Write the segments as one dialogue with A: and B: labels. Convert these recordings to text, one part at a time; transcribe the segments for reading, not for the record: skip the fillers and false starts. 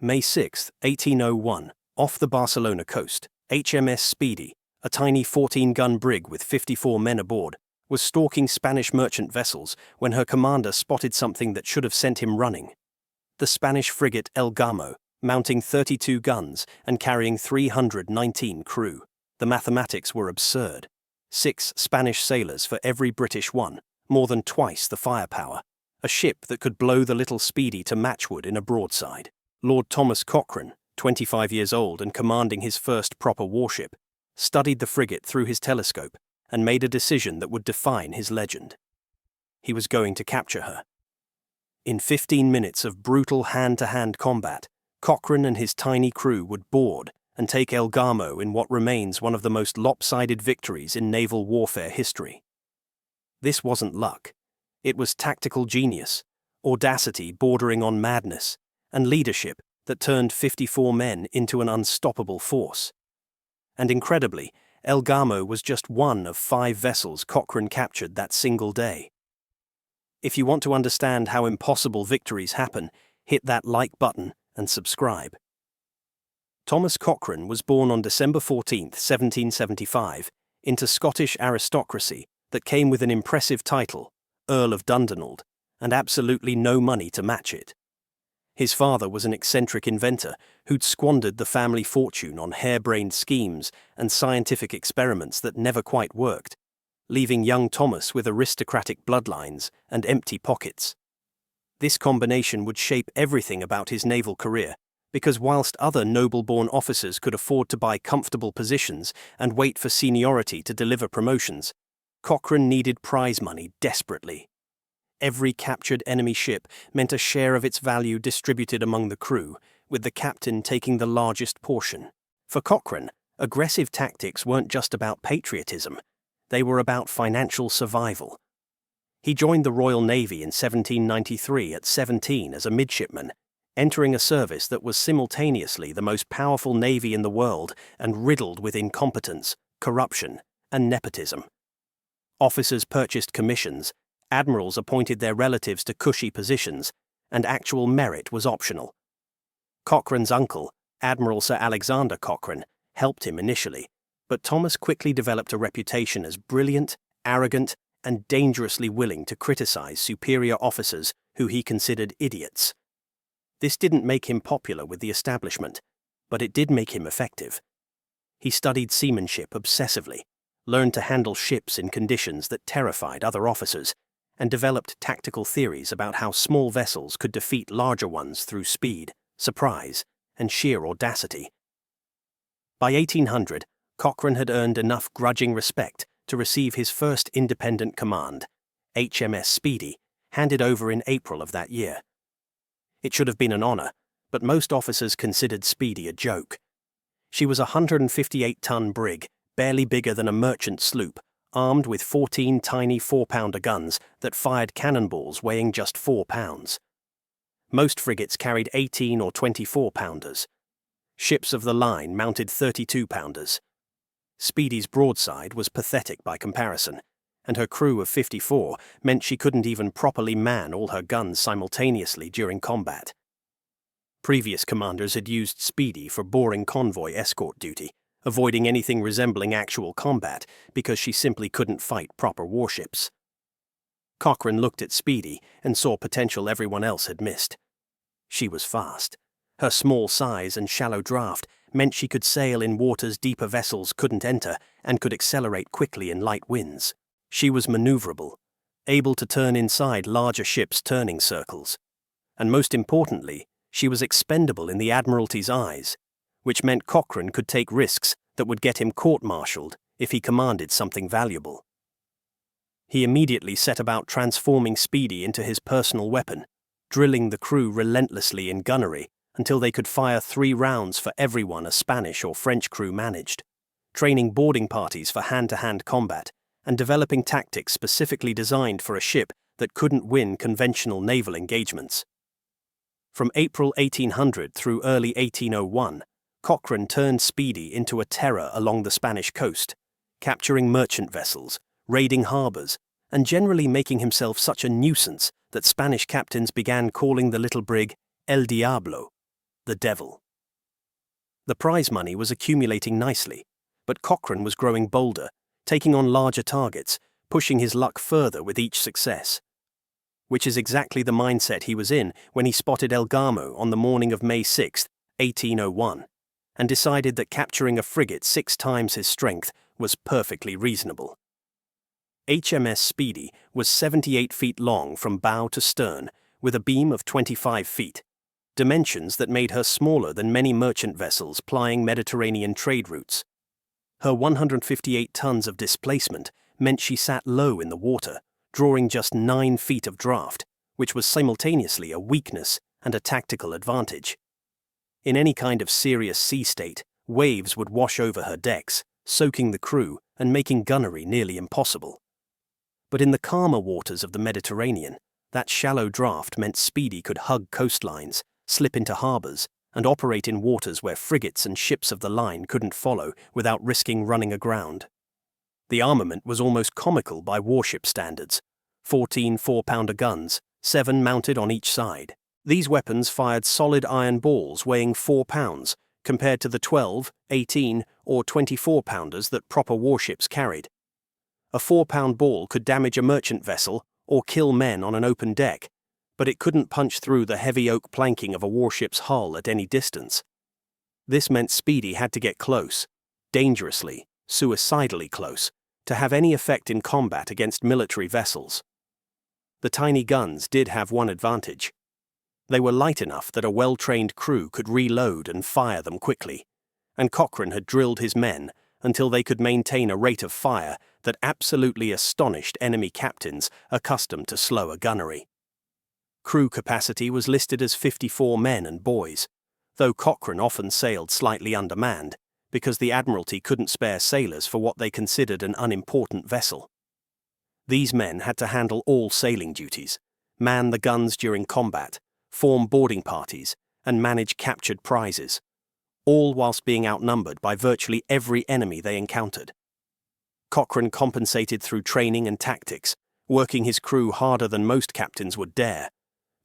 A: May 6, 1801, off the Barcelona coast, HMS Speedy, a tiny 14-gun brig with 54 men aboard, was stalking Spanish merchant vessels when her commander spotted something that should have sent him running. The Spanish frigate El Gamo, mounting 32 guns and carrying 319 crew. The mathematics were absurd. 6 Spanish sailors for every British one, more than twice the firepower. A ship that could blow the little Speedy to matchwood in a broadside. Lord Thomas Cochrane, 25 years old and commanding his first proper warship, studied the frigate through his telescope and made a decision that would define his legend. He was going to capture her. In 15 minutes of brutal hand-to-hand combat, Cochrane and his tiny crew would board and take El Gamo in what remains one of the most lopsided victories in naval warfare history. This wasn't luck. It was tactical genius, audacity bordering on madness, and leadership that turned 54 men into an unstoppable force. And incredibly, El Gamo was just one of 5 vessels Cochrane captured that single day. If you want to understand how impossible victories happen, hit that like button and subscribe. Thomas Cochrane was born on December 14, 1775, into Scottish aristocracy that came with an impressive title, Earl of Dundonald, and absolutely no money to match it. His father was an eccentric inventor who'd squandered the family fortune on harebrained schemes and scientific experiments that never quite worked, leaving young Thomas with aristocratic bloodlines and empty pockets. This combination would shape everything about his naval career, because whilst other noble-born officers could afford to buy comfortable positions and wait for seniority to deliver promotions, Cochrane needed prize money desperately. Every captured enemy ship meant a share of its value distributed among the crew, with the captain taking the largest portion. For Cochrane, aggressive tactics weren't just about patriotism, they were about financial survival. He joined the Royal Navy in 1793 at 17 as a midshipman, entering a service that was simultaneously the most powerful navy in the world and riddled with incompetence, corruption, and nepotism. Officers purchased commissions, admirals appointed their relatives to cushy positions, and actual merit was optional. Cochrane's uncle, Admiral Sir Alexander Cochrane, helped him initially, but Thomas quickly developed a reputation as brilliant, arrogant, and dangerously willing to criticize superior officers who he considered idiots. This didn't make him popular with the establishment, but it did make him effective. He studied seamanship obsessively, learned to handle ships in conditions that terrified other officers, and developed tactical theories about how small vessels could defeat larger ones through speed, surprise, and sheer audacity. By 1800, Cochrane had earned enough grudging respect to receive his first independent command, HMS Speedy, handed over in April of that year. It should have been an honor, but most officers considered Speedy a joke. She was a 158-ton brig, barely bigger than a merchant sloop, armed with 14 tiny 4-pounder guns that fired cannonballs weighing just 4 pounds. Most frigates carried 18 or 24-pounders. Ships of the line mounted 32-pounders. Speedy's broadside was pathetic by comparison, and her crew of 54 meant she couldn't even properly man all her guns simultaneously during combat. Previous commanders had used Speedy for boring convoy escort duty, avoiding anything resembling actual combat because she simply couldn't fight proper warships. Cochrane looked at Speedy and saw potential everyone else had missed. She was fast. Her small size and shallow draft meant she could sail in waters deeper vessels couldn't enter and could accelerate quickly in light winds. She was maneuverable, able to turn inside larger ships' turning circles. And most importantly, she was expendable in the Admiralty's eyes, which meant Cochrane could take risks that would get him court-martialed if he commanded something valuable. He immediately set about transforming Speedy into his personal weapon, drilling the crew relentlessly in gunnery until they could fire 3 rounds for everyone a Spanish or French crew managed, training boarding parties for hand-to-hand combat, and developing tactics specifically designed for a ship that couldn't win conventional naval engagements. From April 1800 through early 1801, Cochrane turned Speedy into a terror along the Spanish coast, capturing merchant vessels, raiding harbors, and generally making himself such a nuisance that Spanish captains began calling the little brig El Diablo, the Devil. The prize money was accumulating nicely, but Cochrane was growing bolder, taking on larger targets, pushing his luck further with each success. Which is exactly the mindset he was in when he spotted El Gamo on the morning of May 6, 1801, and decided that capturing a frigate 6 times his strength was perfectly reasonable. HMS Speedy was 78 feet long from bow to stern, with a beam of 25 feet, dimensions that made her smaller than many merchant vessels plying Mediterranean trade routes. Her 158 tons of displacement meant she sat low in the water, drawing just 9 feet of draft, which was simultaneously a weakness and a tactical advantage. In any kind of serious sea state, waves would wash over her decks, soaking the crew and making gunnery nearly impossible. But in the calmer waters of the Mediterranean, that shallow draft meant Speedy could hug coastlines, slip into harbours, and operate in waters where frigates and ships of the line couldn't follow without risking running aground. The armament was almost comical by warship standards: 14 4-pounder guns, 7 mounted on each side. These weapons fired solid iron balls weighing 4 pounds, compared to the 12, 18, or 24-pounders that proper warships carried. A 4-pound ball could damage a merchant vessel or kill men on an open deck, but it couldn't punch through the heavy oak planking of a warship's hull at any distance. This meant Speedy had to get close, dangerously, suicidally close, to have any effect in combat against military vessels. The tiny guns did have one advantage. They were light enough that a well-trained crew could reload and fire them quickly, and Cochrane had drilled his men until they could maintain a rate of fire that absolutely astonished enemy captains accustomed to slower gunnery. Crew capacity was listed as 54 men and boys, though Cochrane often sailed slightly undermanned because the Admiralty couldn't spare sailors for what they considered an unimportant vessel. These men had to handle all sailing duties, man the guns during combat, form boarding parties, and manage captured prizes, all whilst being outnumbered by virtually every enemy they encountered. Cochrane compensated through training and tactics, working his crew harder than most captains would dare,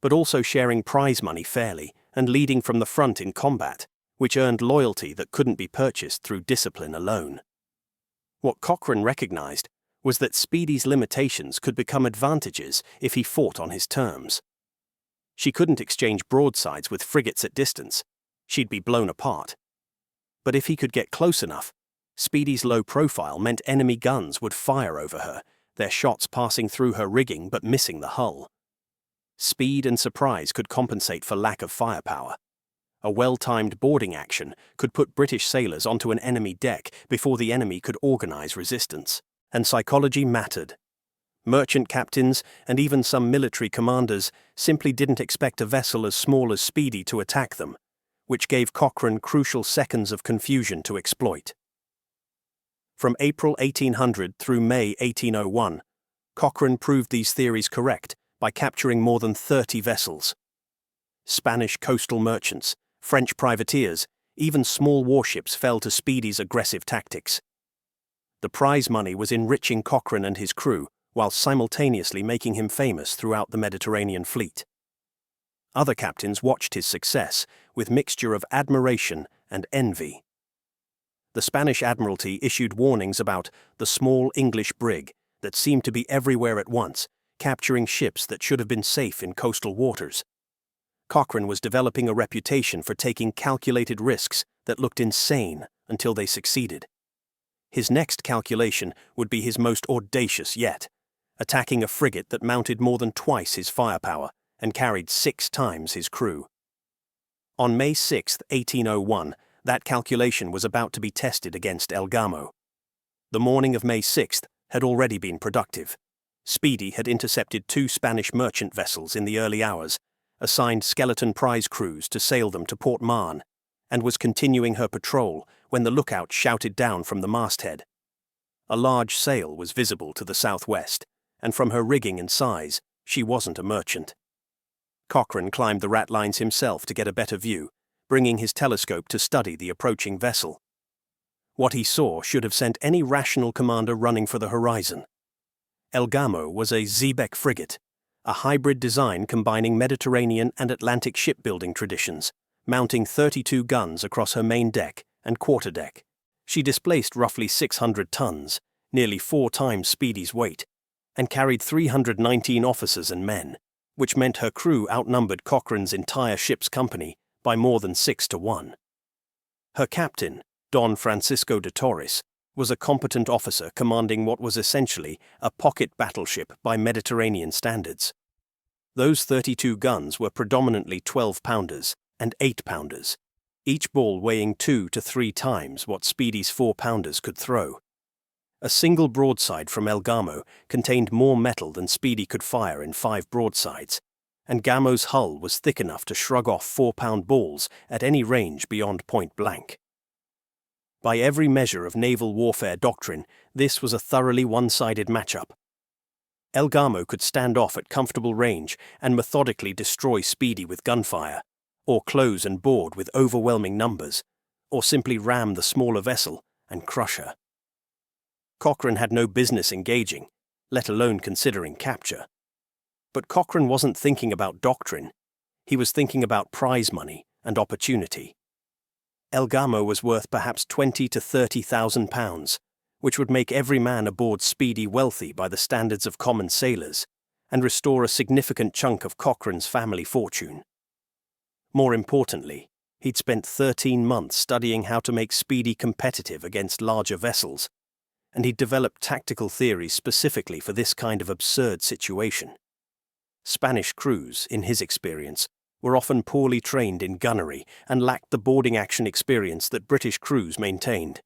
A: but also sharing prize money fairly and leading from the front in combat, which earned loyalty that couldn't be purchased through discipline alone. What Cochrane recognized was that Speedy's limitations could become advantages if he fought on his terms. She couldn't exchange broadsides with frigates at distance; she'd be blown apart. But if he could get close enough, Speedy's low profile meant enemy guns would fire over her, their shots passing through her rigging but missing the hull. Speed and surprise could compensate for lack of firepower. A well-timed boarding action could put British sailors onto an enemy deck before the enemy could organize resistance. And psychology mattered. Merchant captains and even some military commanders simply didn't expect a vessel as small as Speedy to attack them, which gave Cochrane crucial seconds of confusion to exploit. From April 1800 through May 1801, Cochrane proved these theories correct by capturing more than 30 vessels. Spanish coastal merchants, French privateers, even small warships fell to Speedy's aggressive tactics. The prize money was enriching Cochrane and his crew, while simultaneously making him famous throughout the Mediterranean fleet. Other captains watched his success with mixture of admiration and envy. The Spanish Admiralty issued warnings about the small English brig that seemed to be everywhere at once, capturing ships that should have been safe in coastal waters. Cochrane was developing a reputation for taking calculated risks that looked insane until they succeeded. His next calculation would be his most audacious yet, attacking a frigate that mounted more than twice his firepower and carried 6 times his crew. On May 6, 1801, that calculation was about to be tested against El Gamo. The morning of May 6th had already been productive. Speedy had intercepted 2 Spanish merchant vessels in the early hours, assigned skeleton prize crews to sail them to Port Mahon, and was continuing her patrol when the lookout shouted down from the masthead. A large sail was visible to the southwest, and from her rigging and size, she wasn't a merchant. Cochrane climbed the ratlines himself to get a better view, bringing his telescope to study the approaching vessel. What he saw should have sent any rational commander running for the horizon. El Gamo was a xebec frigate, a hybrid design combining Mediterranean and Atlantic shipbuilding traditions, mounting 32 guns across her main deck and quarterdeck. She displaced roughly 600 tons, nearly 4 times Speedy's weight, and carried 319 officers and men, which meant her crew outnumbered Cochrane's entire ship's company by more than 6 to 1. Her captain, Don Francisco de Torres, was a competent officer commanding what was essentially a pocket battleship by Mediterranean standards. Those 32 guns were predominantly 12-pounders and 8-pounders, each ball weighing 2 to 3 times what Speedy's 4-pounders could throw. A single broadside from El Gamo contained more metal than Speedy could fire in 5 broadsides, and Gamo's hull was thick enough to shrug off 4-pound balls at any range beyond point blank. By every measure of naval warfare doctrine, this was a thoroughly one-sided matchup. El Gamo could stand off at comfortable range and methodically destroy Speedy with gunfire, or close and board with overwhelming numbers, or simply ram the smaller vessel and crush her. Cochrane had no business engaging, let alone considering capture. But Cochrane wasn't thinking about doctrine. He was thinking about prize money and opportunity. El Gamo was worth perhaps 20 to 30,000 pounds, which would make every man aboard Speedy wealthy by the standards of common sailors, and restore a significant chunk of Cochrane's family fortune. More importantly, he'd spent 13 months studying how to make Speedy competitive against larger vessels, and he'd developed tactical theories specifically for this kind of absurd situation. Spanish crews, in his experience, were often poorly trained in gunnery and lacked the boarding action experience that British crews maintained.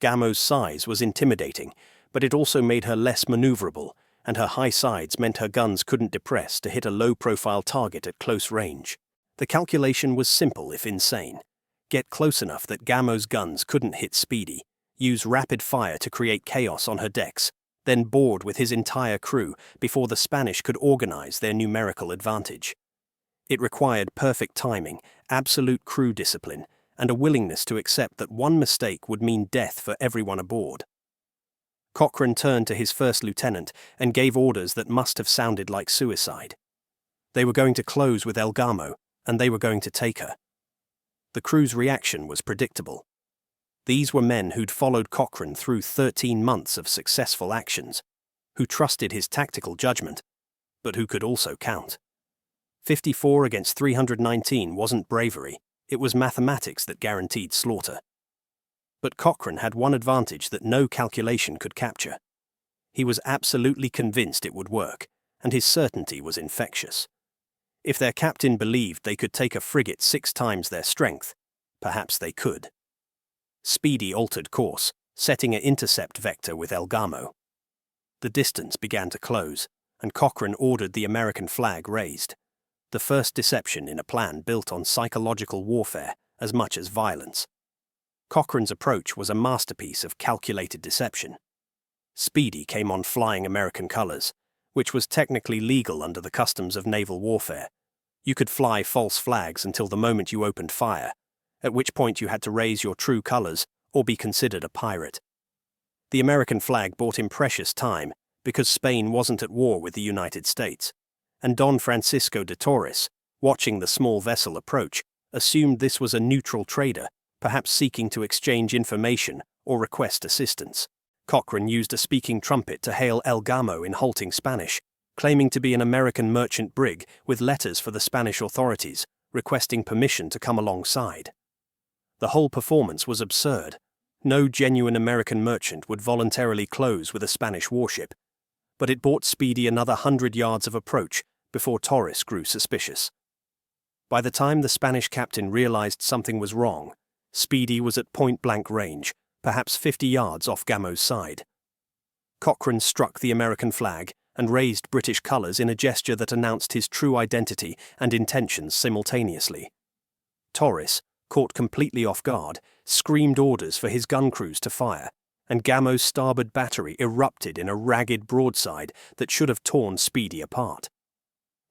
A: Gamo's size was intimidating, but it also made her less maneuverable, and her high sides meant her guns couldn't depress to hit a low-profile target at close range. The calculation was simple if insane. Get close enough that Gamo's guns couldn't hit Speedy, use rapid fire to create chaos on her decks, then board with his entire crew before the Spanish could organize their numerical advantage. It required perfect timing, absolute crew discipline, and a willingness to accept that one mistake would mean death for everyone aboard. Cochrane turned to his first lieutenant and gave orders that must have sounded like suicide. They were going to close with El Gamo, and they were going to take her. The crew's reaction was predictable. These were men who'd followed Cochrane through 13 months of successful actions, who trusted his tactical judgment, but who could also count. 54 against 319 wasn't bravery, it was mathematics that guaranteed slaughter. But Cochrane had one advantage that no calculation could capture. He was absolutely convinced it would work, and his certainty was infectious. If their captain believed they could take a frigate 6 times their strength, perhaps they could. Speedy altered course, setting an intercept vector with El Gamo. The distance began to close, and Cochrane ordered the American flag raised. The first deception in a plan built on psychological warfare as much as violence. Cochrane's approach was a masterpiece of calculated deception. Speedy came on flying American colors, which was technically legal under the customs of naval warfare. You could fly false flags until the moment you opened fire, at which point you had to raise your true colors or be considered a pirate. The American flag bought him precious time because Spain wasn't at war with the United States, and Don Francisco de Torres, watching the small vessel approach, assumed this was a neutral trader, perhaps seeking to exchange information or request assistance. Cochrane used a speaking trumpet to hail El Gamo in halting Spanish, claiming to be an American merchant brig with letters for the Spanish authorities, requesting permission to come alongside. The whole performance was absurd. No genuine American merchant would voluntarily close with a Spanish warship, but it bought Speedy another 100 yards of approach before Torres grew suspicious. By the time the Spanish captain realized something was wrong, Speedy was at point-blank range, perhaps 50 yards off Gamo's side. Cochrane struck the American flag and raised British colours in a gesture that announced his true identity and intentions simultaneously. Torres, caught completely off guard, screamed orders for his gun crews to fire, and Gamo's starboard battery erupted in a ragged broadside that should have torn Speedy apart.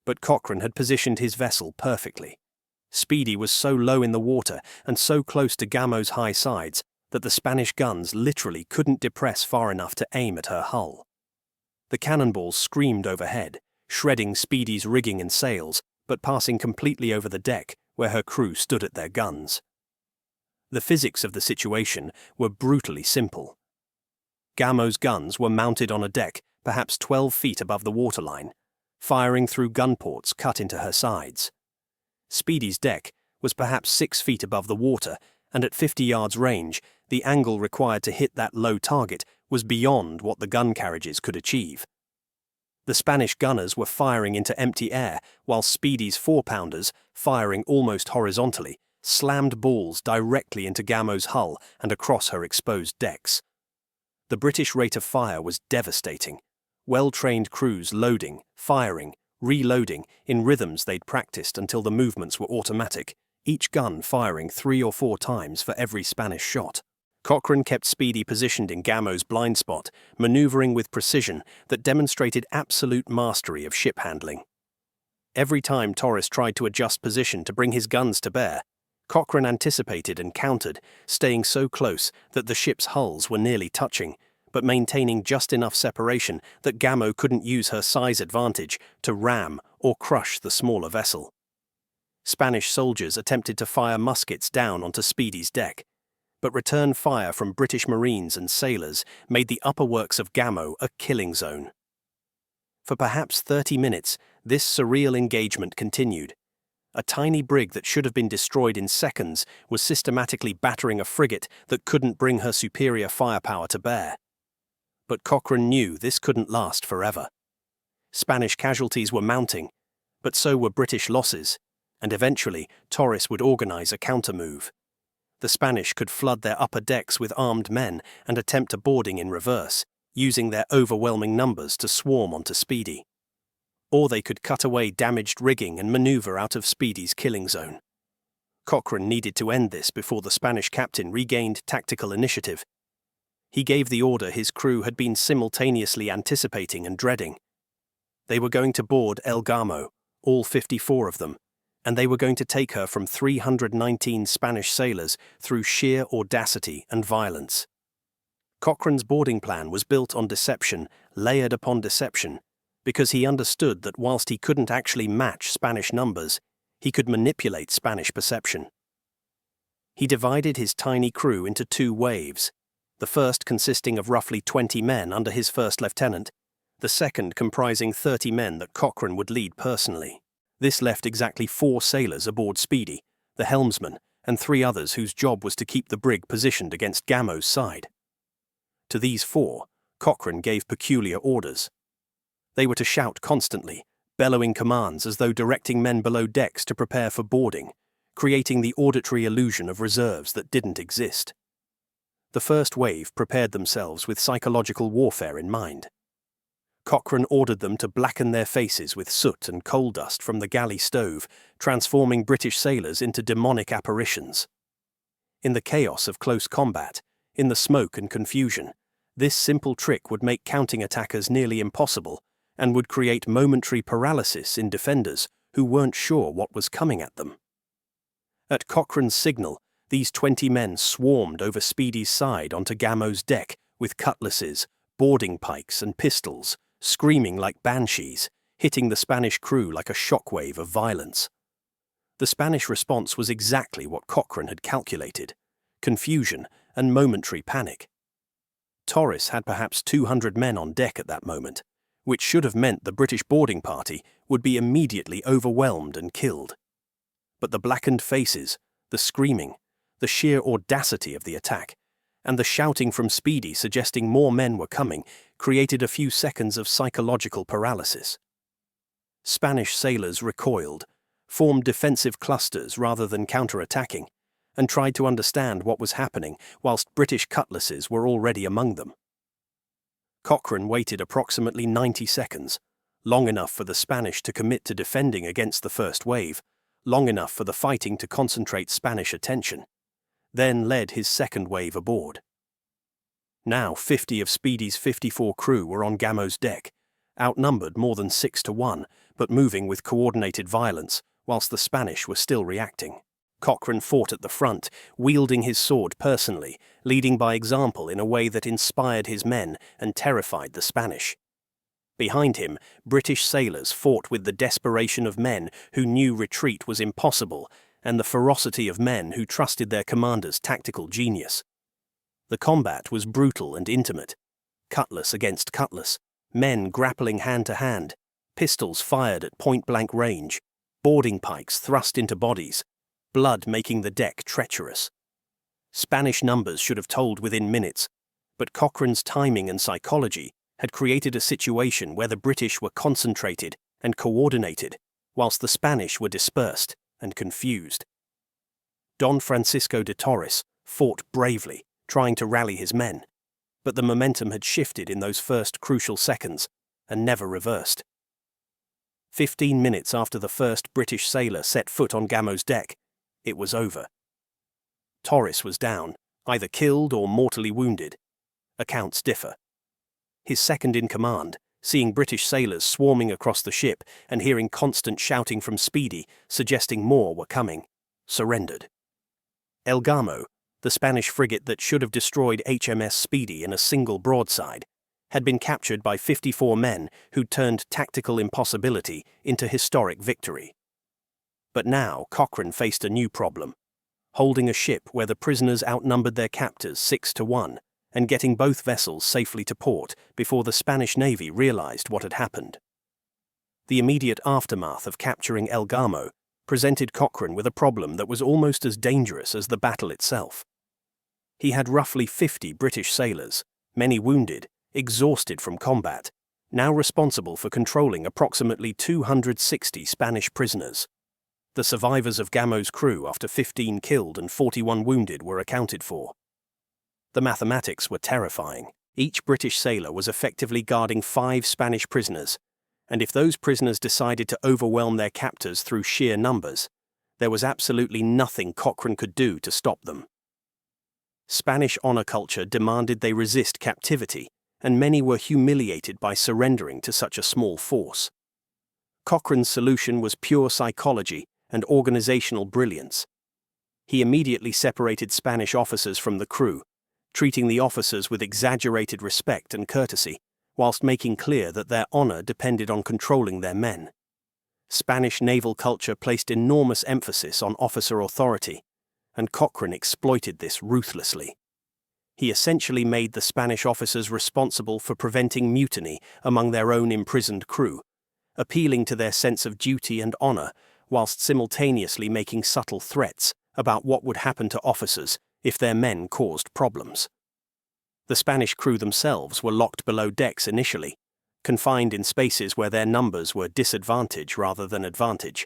A: But Cochrane had positioned his vessel perfectly. Speedy was so low in the water and so close to Gamo's high sides that the Spanish guns literally couldn't depress far enough to aim at her hull. The cannonballs screamed overhead, shredding Speedy's rigging and sails, but passing completely over the deck, where her crew stood at their guns. The physics of the situation were brutally simple. Gamo's guns were mounted on a deck perhaps 12 feet above the waterline, firing through gun ports cut into her sides. Speedy's deck was perhaps 6 feet above the water, and at 50 yards range, the angle required to hit that low target was beyond what the gun carriages could achieve. The Spanish gunners were firing into empty air, while Speedy's 4-pounders, firing almost horizontally, slammed balls directly into Gamo's hull and across her exposed decks. The British rate of fire was devastating. Well-trained crews loading, firing, reloading in rhythms they'd practiced until the movements were automatic, each gun firing 3 or 4 times for every Spanish shot. Cochrane kept Speedy positioned in Gamo's blind spot, maneuvering with precision that demonstrated absolute mastery of ship handling. Every time Torres tried to adjust position to bring his guns to bear, Cochrane anticipated and countered, staying so close that the ship's hulls were nearly touching, but maintaining just enough separation that Gamo couldn't use her size advantage to ram or crush the smaller vessel. Spanish soldiers attempted to fire muskets down onto Speedy's deck, but return fire from British Marines and sailors made the upper works of Gamo a killing zone. For perhaps 30 minutes, this surreal engagement continued. A tiny brig that should have been destroyed in seconds was systematically battering a frigate that couldn't bring her superior firepower to bear. But Cochrane knew this couldn't last forever. Spanish casualties were mounting, but so were British losses, and eventually Torres would organize a countermove. The Spanish could flood their upper decks with armed men and attempt a boarding in reverse, using their overwhelming numbers to swarm onto Speedy. Or they could cut away damaged rigging and maneuver out of Speedy's killing zone. Cochrane needed to end this before the Spanish captain regained tactical initiative. He gave the order his crew had been simultaneously anticipating and dreading. They were going to board El Gamo, all 54 of them, and they were going to take her from 319 Spanish sailors through sheer audacity and violence. Cochrane's boarding plan was built on deception, layered upon deception, because he understood that whilst he couldn't actually match Spanish numbers, he could manipulate Spanish perception. He divided his tiny crew into 2 waves, the first consisting of roughly 20 men under his first lieutenant, the second comprising 30 men that Cochrane would lead personally. This left exactly 4 sailors aboard Speedy, the helmsman, and 3 others whose job was to keep the brig positioned against Gamo's side. To these 4, Cochrane gave peculiar orders. They were to shout constantly, bellowing commands as though directing men below decks to prepare for boarding, creating the auditory illusion of reserves that didn't exist. The first wave prepared themselves with psychological warfare in mind. Cochrane ordered them to blacken their faces with soot and coal dust from the galley stove, transforming British sailors into demonic apparitions. In the chaos of close combat, in the smoke and confusion, this simple trick would make counting attackers nearly impossible and would create momentary paralysis in defenders who weren't sure what was coming at them. At Cochrane's signal, these 20 men swarmed over Speedy's side onto Gamo's deck with cutlasses, boarding pikes and pistols, screaming like banshees, hitting the Spanish crew like a shockwave of violence. The Spanish response was exactly what Cochrane had calculated: confusion and momentary panic. Torres had perhaps 200 men on deck at that moment, which should have meant the British boarding party would be immediately overwhelmed and killed. But the blackened faces, the screaming, the sheer audacity of the attack, and the shouting from Speedy suggesting more men were coming created a few seconds of psychological paralysis. Spanish sailors recoiled, formed defensive clusters rather than counter-attacking, and tried to understand what was happening whilst British cutlasses were already among them. Cochrane waited approximately 90 seconds, long enough for the Spanish to commit to defending against the first wave, long enough for the fighting to concentrate Spanish attention, then led his second wave aboard. Now 50 of Speedy's 54 crew were on Gamo's deck, outnumbered more than 6 to 1, but moving with coordinated violence, whilst the Spanish were still reacting. Cochrane fought at the front, wielding his sword personally, leading by example in a way that inspired his men and terrified the Spanish. Behind him, British sailors fought with the desperation of men who knew retreat was impossible and the ferocity of men who trusted their commander's tactical genius. The combat was brutal and intimate. Cutlass against cutlass, men grappling hand to hand, pistols fired at point-blank range, boarding pikes thrust into bodies, blood making the deck treacherous. Spanish numbers should have told within minutes, but Cochrane's timing and psychology had created a situation where the British were concentrated and coordinated, whilst the Spanish were dispersed and confused. Don Francisco de Torres fought bravely, trying to rally his men, but the momentum had shifted in those first crucial seconds and never reversed. 15 minutes after the first British sailor set foot on Gamo's deck, it was over. Torres was down, either killed or mortally wounded. Accounts differ. His second-in-command, seeing British sailors swarming across the ship and hearing constant shouting from Speedy suggesting more were coming, surrendered. El Gamo, the Spanish frigate that should have destroyed HMS Speedy in a single broadside, had been captured by 54 men who turned tactical impossibility into historic victory. But now Cochrane faced a new problem: holding a ship where the prisoners outnumbered their captors 6-1, and getting both vessels safely to port before the Spanish Navy realized what had happened. The immediate aftermath of capturing El Gamo presented Cochrane with a problem that was almost as dangerous as the battle itself. He had roughly 50 British sailors, many wounded, exhausted from combat, now responsible for controlling approximately 260 Spanish prisoners. The survivors of Gamo's crew after 15 killed and 41 wounded were accounted for. The mathematics were terrifying. Each British sailor was effectively guarding 5 Spanish prisoners, and if those prisoners decided to overwhelm their captors through sheer numbers, there was absolutely nothing Cochrane could do to stop them. Spanish honor culture demanded they resist captivity, and many were humiliated by surrendering to such a small force. Cochrane's solution was pure psychology and organizational brilliance. He immediately separated Spanish officers from the crew, treating the officers with exaggerated respect and courtesy, whilst making clear that their honor depended on controlling their men. Spanish naval culture placed enormous emphasis on officer authority, and Cochrane exploited this ruthlessly. He essentially made the Spanish officers responsible for preventing mutiny among their own imprisoned crew, appealing to their sense of duty and honor, whilst simultaneously making subtle threats about what would happen to officers if their men caused problems. The Spanish crew themselves were locked below decks initially, confined in spaces where their numbers were disadvantage rather than advantage.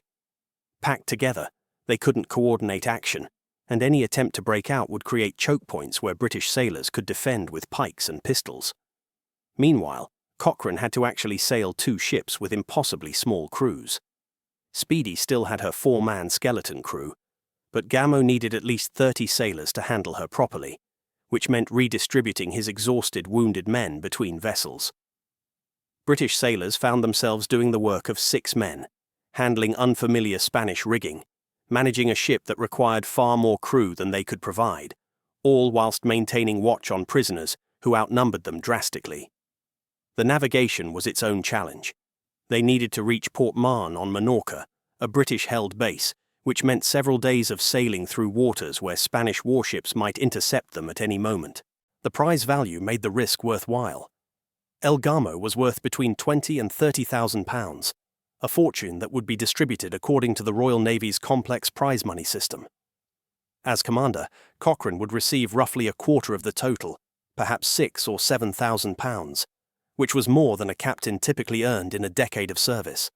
A: Packed together, they couldn't coordinate action, and any attempt to break out would create choke points where British sailors could defend with pikes and pistols. Meanwhile, Cochrane had to actually sail 2 ships with impossibly small crews. Speedy still had her 4-man skeleton crew, but Gamo needed at least 30 sailors to handle her properly, which meant redistributing his exhausted, wounded men between vessels. British sailors found themselves doing the work of 6 men, handling unfamiliar Spanish rigging, managing a ship that required far more crew than they could provide, all whilst maintaining watch on prisoners who outnumbered them drastically. The navigation was its own challenge. They needed to reach Port Mahon on Minorca, a British-held base, which meant several days of sailing through waters where Spanish warships might intercept them at any moment. The prize value made the risk worthwhile. El Gamo was worth between £20,000 and £30,000, a fortune that would be distributed according to the Royal Navy's complex prize money system. As commander, Cochrane would receive roughly a quarter of the total, perhaps £6,000 or £7,000, which was more than a captain typically earned in a decade of service.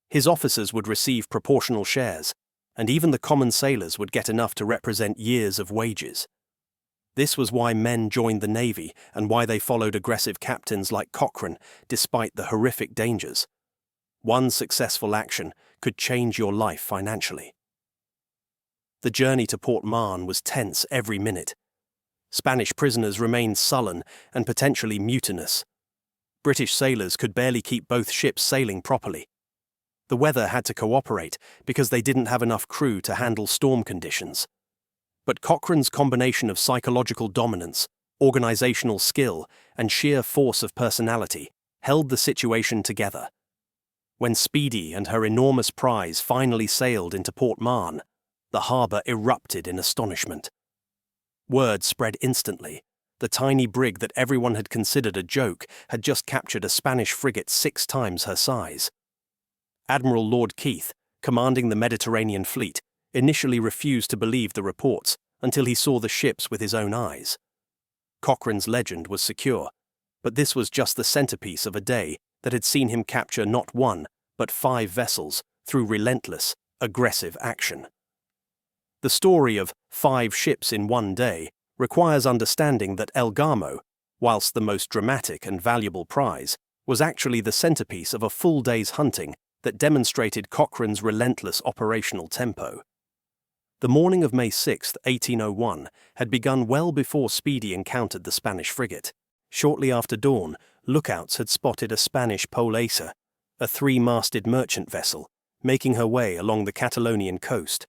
A: His officers would receive proportional shares, and even the common sailors would get enough to represent years of wages. This was why men joined the Navy and why they followed aggressive captains like Cochrane despite the horrific dangers. One successful action could change your life financially. The journey to Port Mahon was tense every minute. Spanish prisoners remained sullen and potentially mutinous. British sailors could barely keep both ships sailing properly. The weather had to cooperate because they didn't have enough crew to handle storm conditions. But Cochrane's combination of psychological dominance, organizational skill, and sheer force of personality held the situation together. When Speedy and her enormous prize finally sailed into Port Mahon, The harbour erupted in astonishment. Word spread instantly. The tiny brig that everyone had considered a joke had just captured a Spanish frigate 6 times her size. Admiral Lord Keith, commanding the Mediterranean fleet, initially refused to believe the reports until he saw the ships with his own eyes. Cochrane's legend was secure, but this was just the centerpiece of a day that had seen him capture not 1, but 5 vessels through relentless, aggressive action. The story of 5 ships in one day requires understanding that El Gamo, whilst the most dramatic and valuable prize, was actually the centerpiece of a full day's hunting that demonstrated Cochrane's relentless operational tempo. The morning of May 6, 1801, had begun well before Speedy encountered the Spanish frigate. Shortly after dawn, lookouts had spotted a Spanish polesa, a 3-masted merchant vessel, making her way along the Catalonian coast.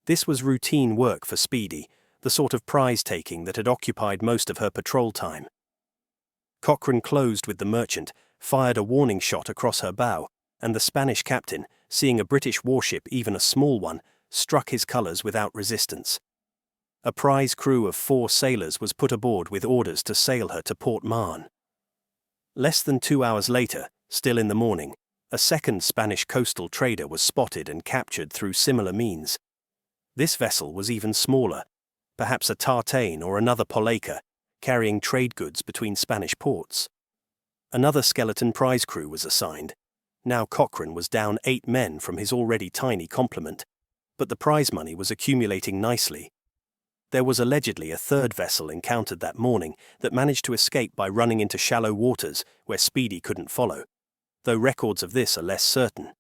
A: This was routine work for Speedy, the sort of prize-taking that had occupied most of her patrol time. Cochrane closed with the merchant, fired a warning shot across her bow, and the Spanish captain, seeing a British warship, even a small one, struck his colours without resistance. A prize crew of 4 sailors was put aboard with orders to sail her to Port Mahon. Less than 2 hours later, still in the morning, a second Spanish coastal trader was spotted and captured through similar means. This vessel was even smaller, perhaps a tartane or another poleka, carrying trade goods between Spanish ports. Another skeleton prize crew was assigned. Now Cochrane was down 8 men from his already tiny complement, but the prize money was accumulating nicely. There was allegedly a third vessel encountered that morning that managed to escape by running into shallow waters where Speedy couldn't follow, though records of this are less certain.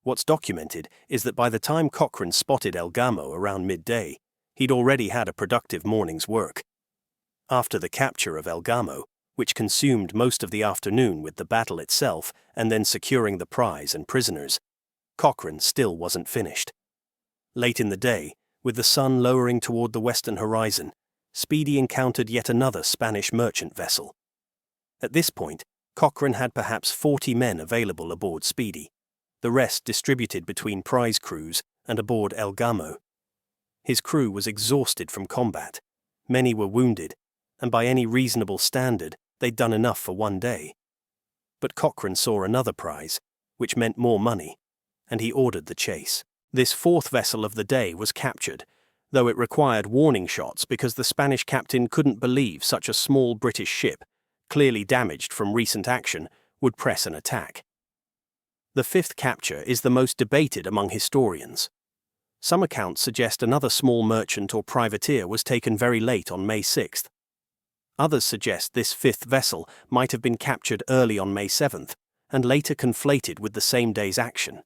A: What's documented is that by the time Cochrane spotted El Gamo around midday, he'd already had a productive morning's work. After the capture of El Gamo, which consumed most of the afternoon with the battle itself and then securing the prize and prisoners, Cochrane still wasn't finished. Late in the day, with the sun lowering toward the western horizon, Speedy encountered yet another Spanish merchant vessel. At this point, Cochrane had perhaps 40 men available aboard Speedy, the rest distributed between prize crews and aboard El Gamo. His crew was exhausted from combat, many were wounded, and by any reasonable standard, they'd done enough for one day. But Cochrane saw another prize, which meant more money, and he ordered the chase. This 4th vessel of the day was captured, though it required warning shots because the Spanish captain couldn't believe such a small British ship, clearly damaged from recent action, would press an attack. The 5th capture is the most debated among historians. Some accounts suggest another small merchant or privateer was taken very late on May 6th. Others suggest this 5th vessel might have been captured early on May 7th and later conflated with the same day's action.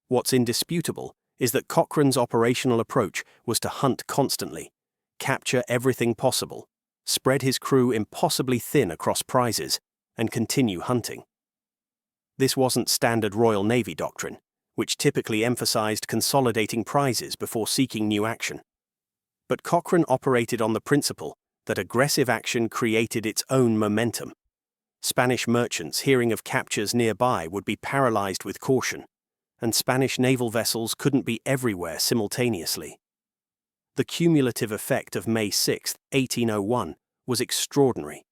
A: What's indisputable is that Cochrane's operational approach was to hunt constantly, capture everything possible, spread his crew impossibly thin across prizes, and continue hunting. This wasn't standard Royal Navy doctrine, which typically emphasized consolidating prizes before seeking new action. But Cochrane operated on the principle that aggressive action created its own momentum. Spanish merchants hearing of captures nearby would be paralyzed with caution, and Spanish naval vessels couldn't be everywhere simultaneously. The cumulative effect of May 6, 1801, was extraordinary.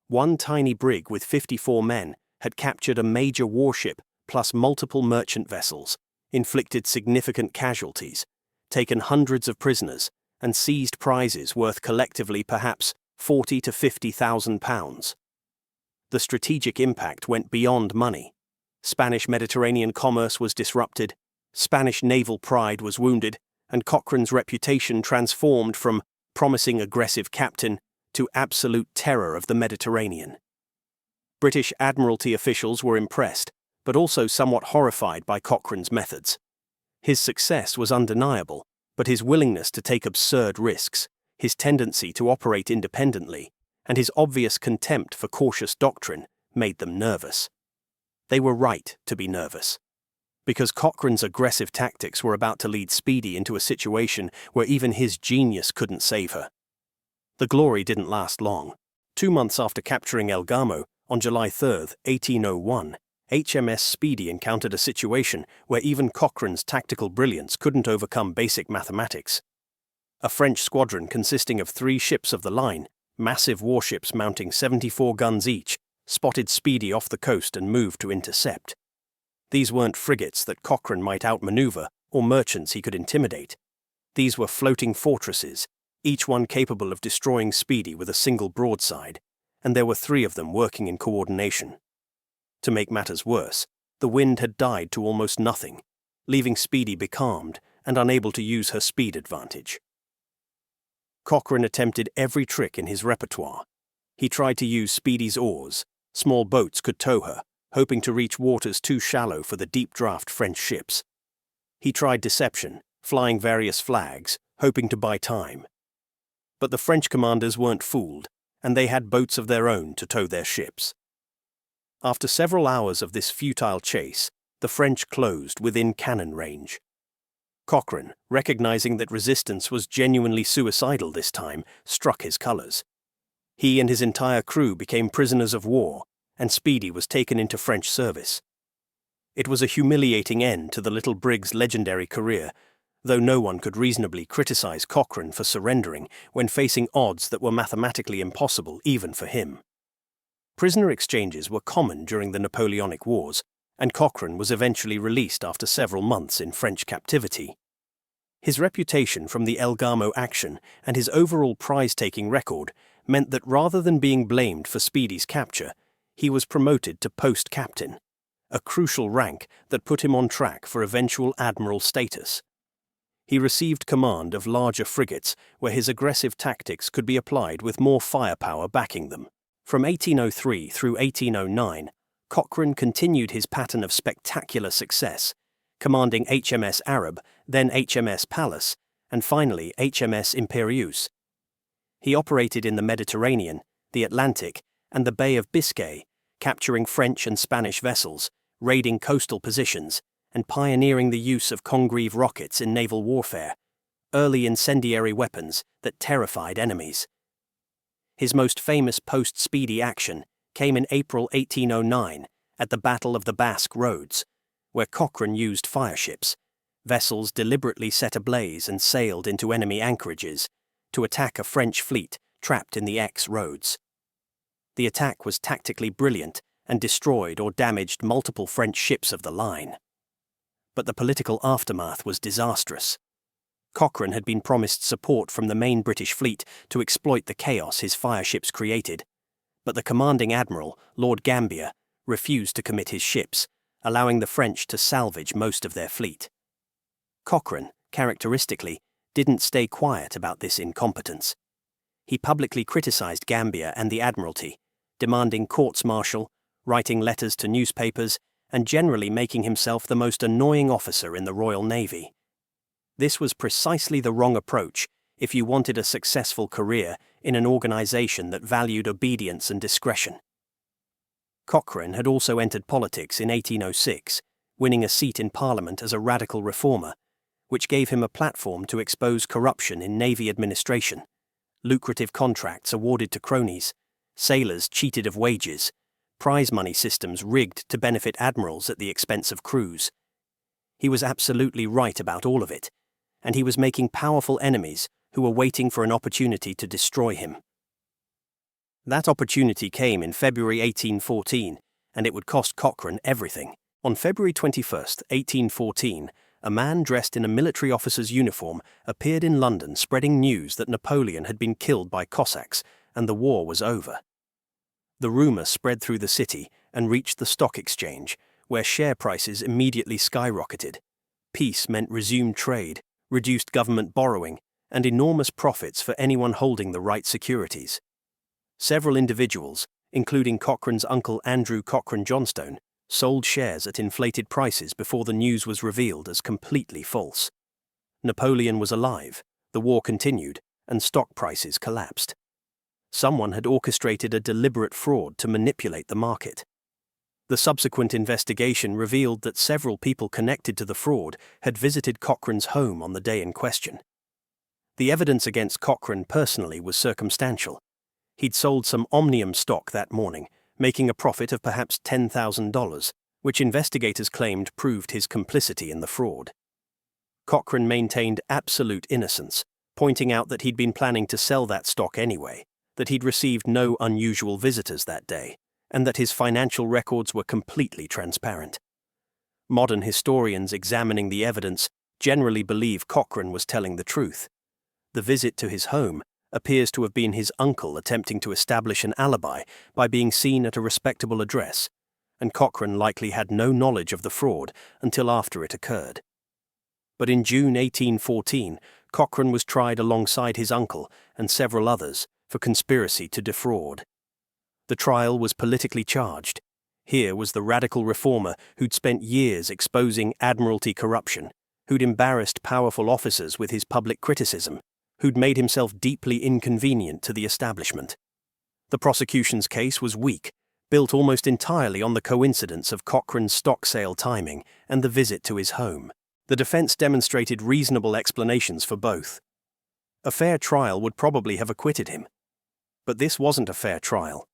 A: One tiny brig with 54 men had captured a major warship plus multiple merchant vessels, inflicted significant casualties, taken hundreds of prisoners, and seized prizes worth collectively perhaps £40,000 to £50,000. The strategic impact went beyond money. Spanish Mediterranean commerce was disrupted, Spanish naval pride was wounded, and Cochrane's reputation transformed from promising aggressive captain to absolute terror of the Mediterranean. British Admiralty officials were impressed, but also somewhat horrified by Cochrane's methods. His success was undeniable, but his willingness to take absurd risks, his tendency to operate independently, and his obvious contempt for cautious doctrine made them nervous. They were right to be nervous, because Cochrane's aggressive tactics were about to lead Speedy into a situation where even his genius couldn't save her. The glory didn't last long. 2 months after capturing El Gamo, on July 3, 1801, HMS Speedy encountered a situation where even Cochrane's tactical brilliance couldn't overcome basic mathematics. A French squadron consisting of 3 ships of the line, massive warships mounting 74 guns each, spotted Speedy off the coast and moved to intercept. These weren't frigates that Cochrane might outmaneuver or merchants he could intimidate. These were floating fortresses, each one capable of destroying Speedy with a single broadside, and there were 3 of them working in coordination. To make matters worse, the wind had died to almost nothing, leaving Speedy becalmed and unable to use her speed advantage. Cochrane attempted every trick in his repertoire. He tried to use Speedy's oars. Small boats could tow her, hoping to reach waters too shallow for the deep-draft French ships. He tried deception, flying various flags, hoping to buy time. But the French commanders weren't fooled, and they had boats of their own to tow their ships. After several hours of this futile chase, the French closed within cannon range. Cochrane, recognizing that resistance was genuinely suicidal this time, struck his colors. He and his entire crew became prisoners of war, and Speedy was taken into French service. It was a humiliating end to the little brig's legendary career, though no one could reasonably criticize Cochrane for surrendering when facing odds that were mathematically impossible even for him. Prisoner exchanges were common during the Napoleonic Wars, and Cochrane was eventually released after several months in French captivity. His reputation from the Gamo action and his overall prize-taking record meant that rather than being blamed for Speedy's capture, he was promoted to post-captain, a crucial rank that put him on track for eventual admiral status. He received command of larger frigates where his aggressive tactics could be applied with more firepower backing them. From 1803 through 1809, Cochrane continued his pattern of spectacular success, commanding HMS Arab, then HMS Pallas, and finally HMS Imperieuse. He operated in the Mediterranean, the Atlantic, and the Bay of Biscay, capturing French and Spanish vessels, raiding coastal positions, and pioneering the use of Congreve rockets in naval warfare, early incendiary weapons that terrified enemies. His most famous post-Speedy action came in April 1809 at the Battle of the Basque Roads, where Cochrane used fireships, vessels deliberately set ablaze and sailed into enemy anchorages, to attack a French fleet trapped in the X roads. The attack was tactically brilliant and destroyed or damaged multiple French ships of the line. But the political aftermath was disastrous. Cochrane had been promised support from the main British fleet to exploit the chaos his fireships created, but the commanding admiral, Lord Gambier, refused to commit his ships, allowing the French to salvage most of their fleet. Cochrane, characteristically, didn't stay quiet about this incompetence. He publicly criticized Gambier and the Admiralty, demanding courts-martial, writing letters to newspapers, and generally making himself the most annoying officer in the Royal Navy. This was precisely the wrong approach if you wanted a successful career in an organization that valued obedience and discretion. Cochrane had also entered politics in 1806, winning a seat in Parliament as a radical reformer, which gave him a platform to expose corruption in Navy administration, lucrative contracts awarded to cronies, sailors cheated of wages, prize money systems rigged to benefit admirals at the expense of crews. He was absolutely right about all of it, and he was making powerful enemies who were waiting for an opportunity to destroy him. That opportunity came in February 1814, and it would cost Cochrane everything. On February 21, 1814, a man dressed in a military officer's uniform appeared in London spreading news that Napoleon had been killed by Cossacks and the war was over. The rumour spread through the city and reached the stock exchange, where share prices immediately skyrocketed. Peace meant resumed trade, reduced government borrowing, and enormous profits for anyone holding the right securities. Several individuals, including Cochrane's uncle Andrew Cochrane Johnstone, sold shares at inflated prices before the news was revealed as completely false. Napoleon was alive, the war continued, and stock prices collapsed. Someone had orchestrated a deliberate fraud to manipulate the market. The subsequent investigation revealed that several people connected to the fraud had visited Cochrane's home on the day in question. The evidence against Cochrane personally was circumstantial. He'd sold some Omnium stock that morning, making a profit of perhaps $10,000, which investigators claimed proved his complicity in the fraud. Cochrane maintained absolute innocence, pointing out that he'd been planning to sell that stock anyway, that he'd received no unusual visitors that day, and that his financial records were completely transparent. Modern historians examining the evidence generally believe Cochrane was telling the truth. The visit to his home appears to have been his uncle attempting to establish an alibi by being seen at a respectable address, and Cochrane likely had no knowledge of the fraud until after it occurred. But in June 1814, Cochrane was tried alongside his uncle and several others for conspiracy to defraud. The trial was politically charged. Here was the radical reformer who'd spent years exposing Admiralty corruption, who'd embarrassed powerful officers with his public criticism, who'd made himself deeply inconvenient to the establishment. The prosecution's case was weak, built almost entirely on the coincidence of Cochrane's stock sale timing and the visit to his home. The defense demonstrated reasonable explanations for both. A fair trial would probably have acquitted him. But this wasn't a fair trial.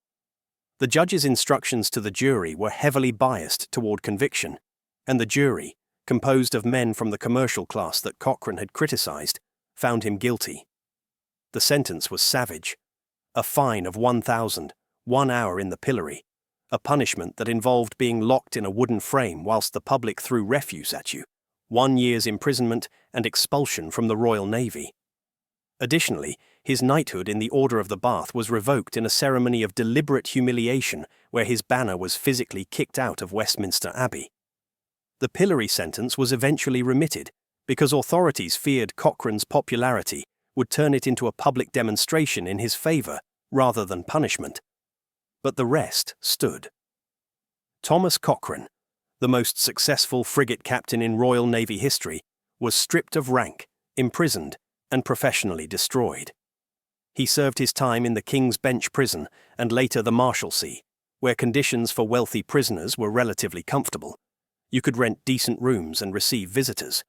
A: The judge's instructions to the jury were heavily biased toward conviction, and the jury, composed of men from the commercial class that Cochrane had criticized, found him guilty. The sentence was savage. A fine of 1,000, 1 hour in the pillory, a punishment that involved being locked in a wooden frame whilst the public threw refuse at you, 1 year's imprisonment and expulsion from the Royal Navy. Additionally, his knighthood in the Order of the Bath was revoked in a ceremony of deliberate humiliation where his banner was physically kicked out of Westminster Abbey. The pillory sentence was eventually remitted because authorities feared Cochrane's popularity would turn it into a public demonstration in his favour rather than punishment. But the rest stood. Thomas Cochrane, the most successful frigate captain in Royal Navy history, was stripped of rank, imprisoned, and professionally destroyed. He served his time in the King's Bench prison and later the Marshalsea, where conditions for wealthy prisoners were relatively comfortable. You could rent decent rooms and receive visitors.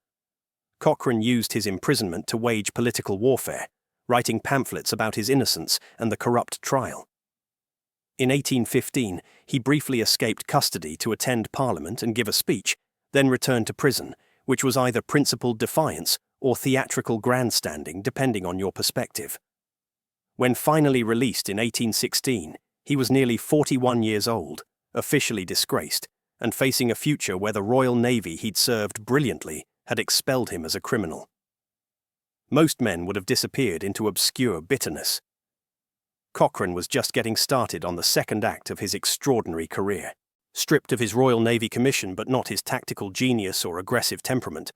A: Cochrane used his imprisonment to wage political warfare, writing pamphlets about his innocence and the corrupt trial. In 1815, he briefly escaped custody to attend Parliament and give a speech, then returned to prison, which was either principled defiance or theatrical grandstanding depending on your perspective. When finally released in 1816, he was nearly 41 years old, officially disgraced, and facing a future where the Royal Navy he'd served brilliantly had expelled him as a criminal. Most men would have disappeared into obscure bitterness. Cochrane was just getting started on the second act of his extraordinary career. Stripped of his Royal Navy commission but not his tactical genius or aggressive temperament,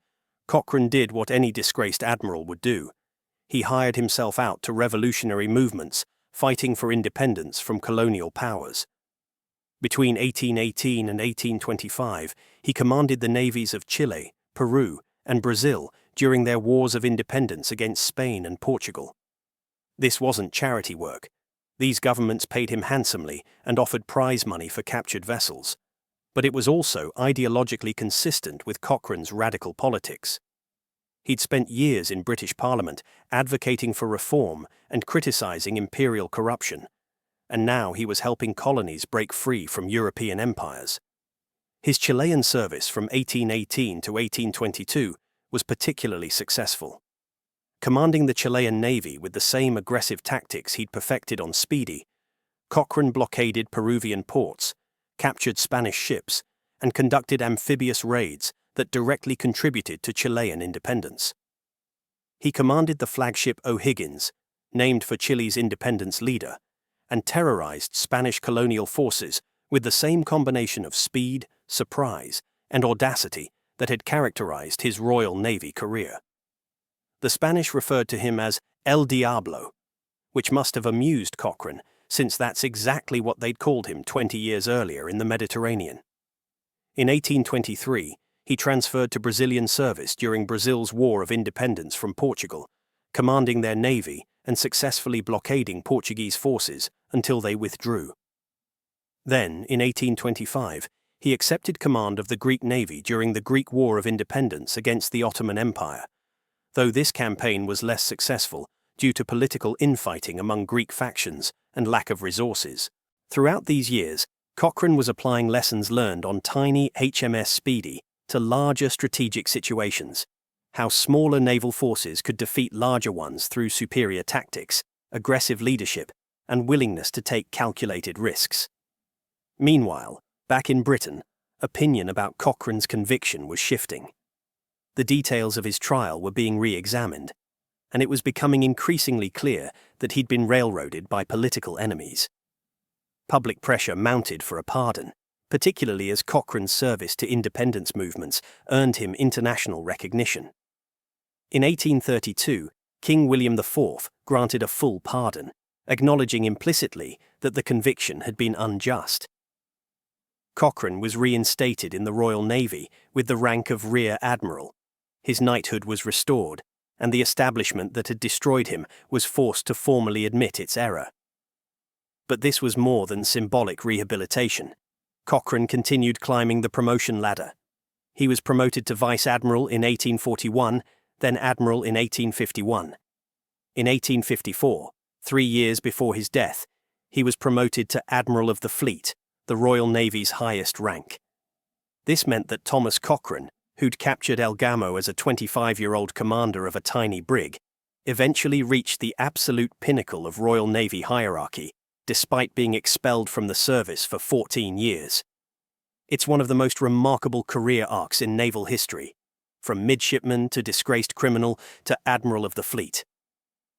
A: Cochrane did what any disgraced admiral would do. He hired himself out to revolutionary movements, fighting for independence from colonial powers. Between 1818 and 1825, he commanded the navies of Chile, Peru, and Brazil during their wars of independence against Spain and Portugal. This wasn't charity work. These governments paid him handsomely and offered prize money for captured vessels. But it was also ideologically consistent with Cochrane's radical politics. He'd spent years in British Parliament advocating for reform and criticizing imperial corruption, and now he was helping colonies break free from European empires. His Chilean service from 1818 to 1822 was particularly successful. Commanding the Chilean Navy with the same aggressive tactics he'd perfected on Speedy, Cochrane blockaded Peruvian ports, captured Spanish ships, and conducted amphibious raids that directly contributed to Chilean independence. He commanded the flagship O'Higgins, named for Chile's independence leader, and terrorized Spanish colonial forces with the same combination of speed, surprise, and audacity that had characterized his Royal Navy career. The Spanish referred to him as El Diablo, which must have amused Cochrane, since that's exactly what they'd called him 20 years earlier in the Mediterranean. In 1823, he transferred to Brazilian service during Brazil's War of Independence from Portugal, commanding their navy and successfully blockading Portuguese forces until they withdrew. Then, in 1825, he accepted command of the Greek navy during the Greek War of Independence against the Ottoman Empire, though this campaign was less successful due to political infighting among Greek factions and lack of resources. Throughout these years, Cochrane was applying lessons learned on tiny HMS Speedy to larger strategic situations, how smaller naval forces could defeat larger ones through superior tactics, aggressive leadership, and willingness to take calculated risks. Meanwhile, back in Britain, opinion about Cochrane's conviction was shifting. The details of his trial were being re-examined, and it was becoming increasingly clear that he'd been railroaded by political enemies. Public pressure mounted for a pardon, particularly as Cochrane's service to independence movements earned him international recognition. In 1832, King William IV granted a full pardon, acknowledging implicitly that the conviction had been unjust. Cochrane was reinstated in the Royal Navy with the rank of Rear Admiral. His knighthood was restored, and the establishment that had destroyed him was forced to formally admit its error. But this was more than symbolic rehabilitation. Cochrane continued climbing the promotion ladder. He was promoted to Vice Admiral in 1841, then Admiral in 1851. In 1854, 3 years before his death, he was promoted to Admiral of the Fleet, the Royal Navy's highest rank. This meant that Thomas Cochrane, who'd captured El Gamo as a 25-year-old commander of a tiny brig, eventually reached the absolute pinnacle of Royal Navy hierarchy, despite being expelled from the service for 14 years. It's one of the most remarkable career arcs in naval history, from midshipman to disgraced criminal to Admiral of the Fleet.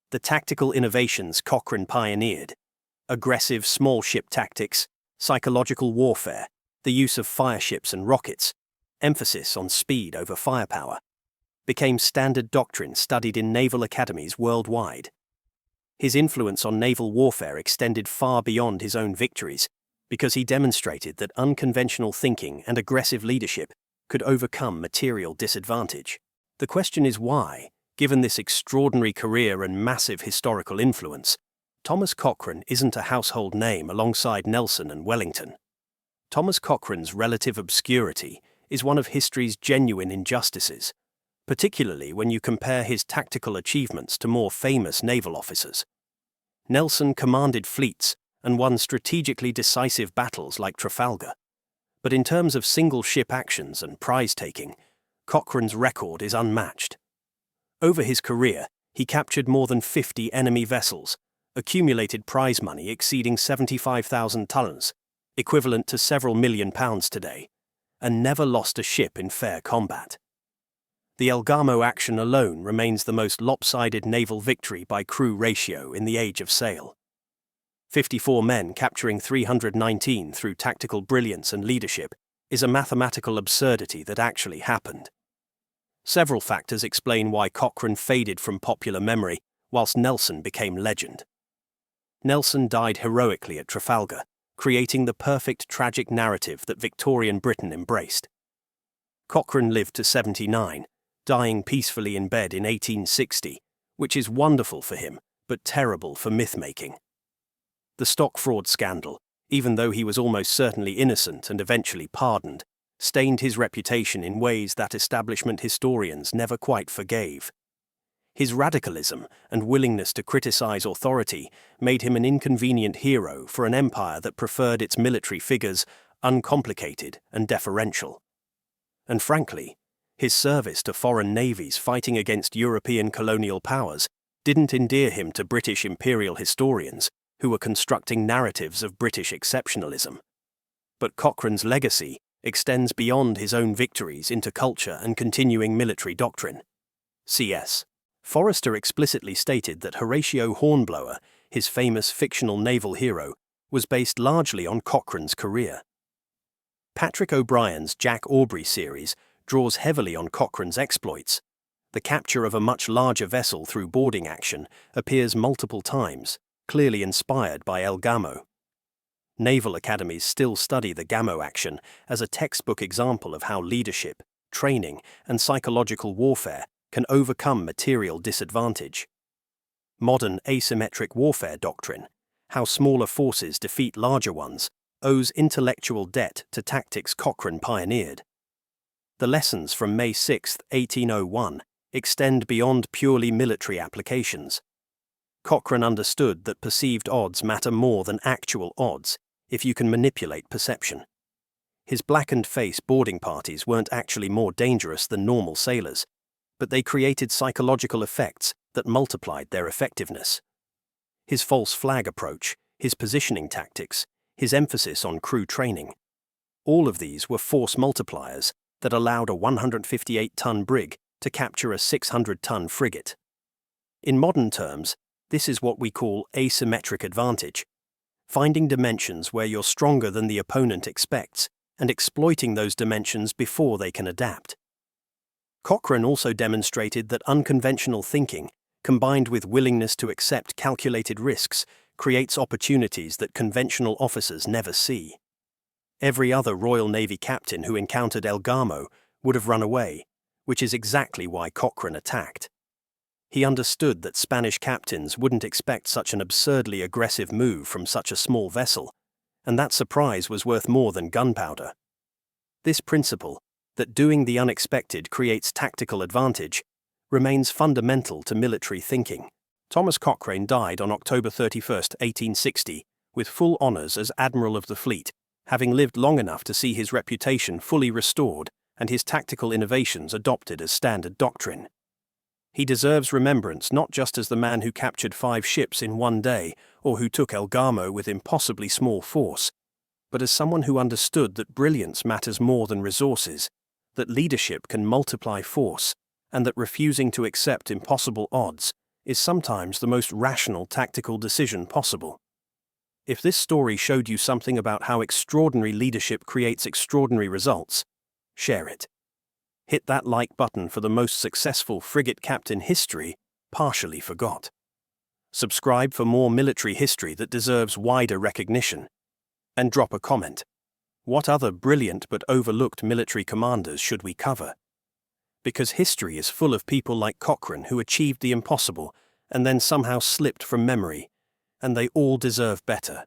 A: The tactical innovations Cochrane pioneered, aggressive small ship tactics, psychological warfare, the use of fireships and rockets, emphasis on speed over firepower, became standard doctrine studied in naval academies worldwide. His influence on naval warfare extended far beyond his own victories, because he demonstrated that unconventional thinking and aggressive leadership could overcome material disadvantage. The question is why, given this extraordinary career and massive historical influence, Thomas Cochrane isn't a household name alongside Nelson and Wellington. Thomas Cochrane's relative obscurity is one of history's genuine injustices, particularly when you compare his tactical achievements to more famous naval officers. Nelson commanded fleets and won strategically decisive battles like Trafalgar, but in terms of single-ship actions and prize-taking, Cochrane's record is unmatched. Over his career, he captured more than 50 enemy vessels, accumulated prize money exceeding 75,000 tons, equivalent to several £1 million today, and never lost a ship in fair combat. The El Gamo action alone remains the most lopsided naval victory by crew ratio in the age of sail. 54 men capturing 319 through tactical brilliance and leadership is a mathematical absurdity that actually happened. Several factors explain why Cochrane faded from popular memory, whilst Nelson became legend. Nelson died heroically at Trafalgar, creating the perfect tragic narrative that Victorian Britain embraced. Cochrane lived to 79, dying peacefully in bed in 1860, which is wonderful for him, but terrible for myth-making. The stock fraud scandal, even though he was almost certainly innocent and eventually pardoned, stained his reputation in ways that establishment historians never quite forgave. His radicalism and willingness to criticize authority made him an inconvenient hero for an empire that preferred its military figures uncomplicated and deferential. And frankly, his service to foreign navies fighting against European colonial powers didn't endear him to British imperial historians who were constructing narratives of British exceptionalism. But Cochrane's legacy extends beyond his own victories into culture and continuing military doctrine. C.S. Forrester explicitly stated that Horatio Hornblower, his famous fictional naval hero, was based largely on Cochrane's career. Patrick O'Brien's Jack Aubrey series draws heavily on Cochrane's exploits. The capture of a much larger vessel through boarding action appears multiple times, clearly inspired by El Gamo. Naval academies still study the Gamo action as a textbook example of how leadership, training, and psychological warfare can overcome material disadvantage. Modern asymmetric warfare doctrine, how smaller forces defeat larger ones, owes intellectual debt to tactics Cochrane pioneered. The lessons from May 6, 1801, extend beyond purely military applications. Cochrane understood that perceived odds matter more than actual odds, if you can manipulate perception. His blackened face boarding parties weren't actually more dangerous than normal sailors, but they created psychological effects that multiplied their effectiveness. His false flag approach, his positioning tactics, his emphasis on crew training, all of these were force multipliers that allowed a 158-ton brig to capture a 600-ton frigate. In modern terms, this is what we call asymmetric advantage, finding dimensions where you're stronger than the opponent expects and exploiting those dimensions before they can adapt. Cochrane also demonstrated that unconventional thinking, combined with willingness to accept calculated risks, creates opportunities that conventional officers never see. Every other Royal Navy captain who encountered El Gamo would have run away, which is exactly why Cochrane attacked. He understood that Spanish captains wouldn't expect such an absurdly aggressive move from such a small vessel, and that surprise was worth more than gunpowder. This principle, that doing the unexpected creates tactical advantage, remains fundamental to military thinking. Thomas Cochrane died on October 31, 1860, with full honours as Admiral of the fleet, having lived long enough to see his reputation fully restored and his tactical innovations adopted as standard doctrine. He deserves remembrance not just as the man who captured 5 ships in one day or who took El Gamo with impossibly small force, but as someone who understood that brilliance matters more than resources, that leadership can multiply force, and that refusing to accept impossible odds is sometimes the most rational tactical decision possible. If this story showed you something about how extraordinary leadership creates extraordinary results, share it. Hit that like button for the most successful frigate captain history partially forgot. Subscribe for more military history that deserves wider recognition. And drop a comment. What other brilliant but overlooked military commanders should we cover? Because history is full of people like Cochrane who achieved the impossible and then somehow slipped from memory, and they all deserve better.